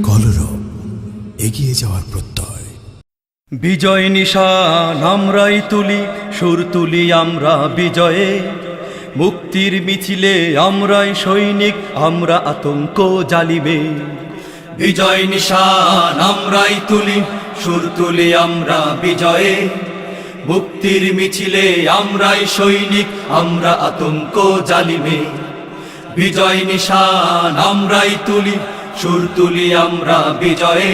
কলরব, এগিয়ে যাওয়ার প্রত্যয়। বিজয় নিশান আমরাই তুলি, সুর তুলি আমরা বিজয়ে। মুক্তির মিছিলে আমরাই সৈনিক, আমরা আতঙ্ক জালিমে। বিজয় নিশান আমরাই তুলি, সুর তুলি আমরা বিজয়ে। মুক্তির মিছিলে আমরাই সৈনিক, আমরা আতঙ্ক জালিমে। বিজয় নিশান আমরাই তুলি, সুর তুলি আমরা বিজয়ে।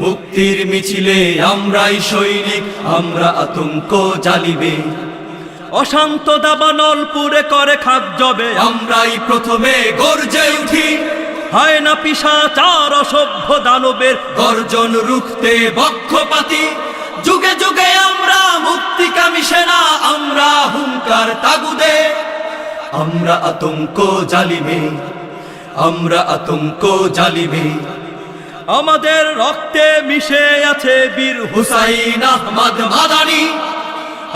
মুক্তির মিছিলে আমরাই সৈনিক, আমরা আতঙ্ক জালিমে। অশান্ত দাবানল পুরে করে খাদ জবে, আমরাই প্রথমে গর্জে উঠি। হয় না পিশাচার অসভ্য দানবের গর্জন রুখতে বক্ষপাতি। যুগে যুগে আমরা মুক্তিকামী সেনা, আমরা হুঙ্কার তাগুদে। আমরা আতঙ্ক জালিমে, আমরা আতঙ্ক জালিমে। আমাদের রক্তে মিশে আছে বীর হুসাইন আহমদ মাদানী।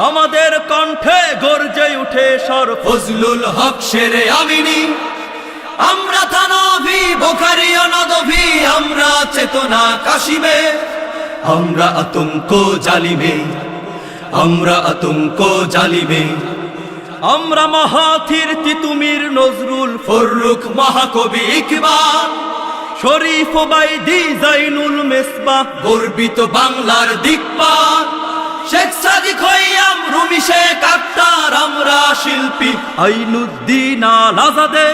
আমাদের কণ্ঠে গর্জে উঠে সর ফজলুল হক শেরে আমিনী। আমরা থানভী বুখারী ও নদভী, আমরা চেতনা কাশিমে। আমরা আতঙ্ক জালিমে, আমরা আতঙ্ক জালিমে। আমরা মাহাথির তিতুমির নজরুল ফররুখ মহাকবি ইকবাল, শরীফ ওবাইদি জাইনুল মেসবাহ, গর্বিত বাংলার দিকপাল। শেখ সাদিক খৈয়াম রুমি শেখ আক্তার, আমরা শিল্পী আইনুদ্দিন আল আজাদে।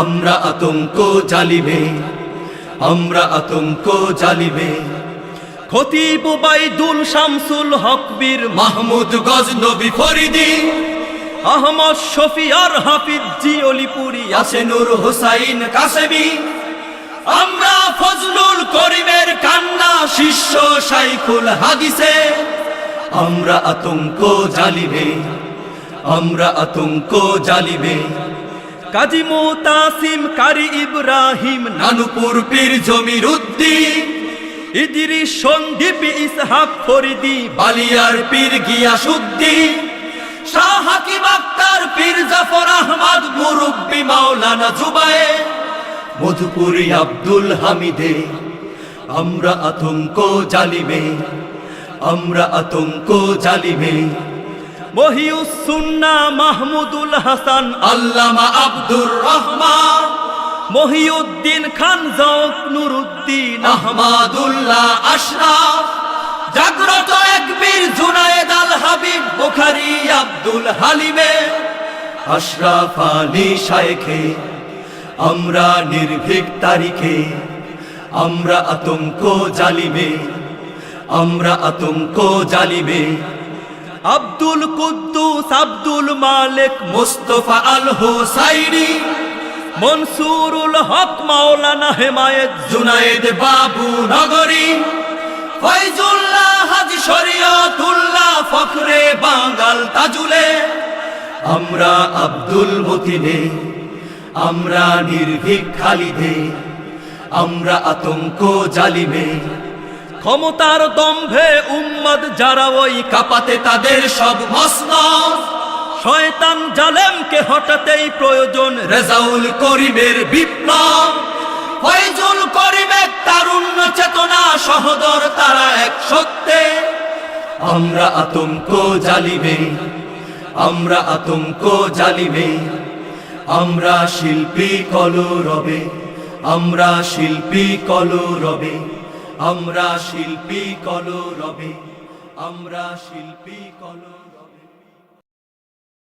আমরা আতঙ্ক জালিমে, আমরা আতঙ্ক জালিমে। খতিব ওবাইদুল শামসুল হক বীর মাহমুদ গজনবী ফরিদি, আহমদ শফি আর হাফিজ জি অলিপুরি, ইয়াসিনুর হোসাইন কাসেমি। আমরা ফজলুল করিমের কান্না শিষ্য শাইখুল হাদিসে। আমরা আতঙ্ক জালিমে, আমরা আতঙ্ক জালিমে। কাজী মুতাসিম কারি ইব্রাহিম নানুপুর পীর জমির উদ্দিন, ইদ্রিস সন্দীপ ইসহাক ফরিদি বালিয়ার পীর গিয়াসউদ্দিন। শাহ হাকিম আক্তার পীর জাফর আহমদ মুরব্বি মাওলানা জুবায়ের, মধুপুরী আব্দুল হামিদে। আমরা আতঙ্ক জালিমে, আমরা আতঙ্ক জালিমে। মহিউস সুন্নাহ মাহমুদুল হাসান আল্লামা আব্দুর রহমান, মহিউদ্দিন খান জৌক নুরুদ্দিন আহমাদুল্লাহ আশরাফ। জাগ্রত এক বীর জুনায়েদ আল হাবিব বুখারী আব্দুল হালিমে। আশরাফ আলী শায়েখে, আমরা নির্ভীক তারিখে। আমরা আতঙ্ক জালিমে, আমরা আতঙ্ক জালিমে। আব্দুল কুদ্দুস আব্দুল মালিক মুস্তাফা আল হোসাইনি, মনসুরুল হক মাওলানা হেমায়েত জুনায়েদ বাবু নগরী। ফয়জুল্লাহ হাজী শরীয়তুল্লাহ ফখরে বাঙ্গাল তাজুলে। আমরা আব্দুল মতিনে, আমরা নির্ভীক খালিদে। আমরা আতঙ্ক জালিমে। ক্ষমতার দম্ভে উম্মত যারা ওই কাঁপাতে তাদের সব মসনদ। শয়তান জালেমকে হটাতেই প্রয়োজন রেজাউল করিমের বিপ্লব। ফয়জুল করিম এক তারুণ্য চেতনা, সহদর তারা এক সত্যে। আমরা আতঙ্ক জালিমে, আমরা আতঙ্ক জালিমে। আমরা শিল্পী কলরবে, আমরা শিল্পী কলরবে। আমরা শিল্পী কলরবে, আমরা শিল্পী কলরবে।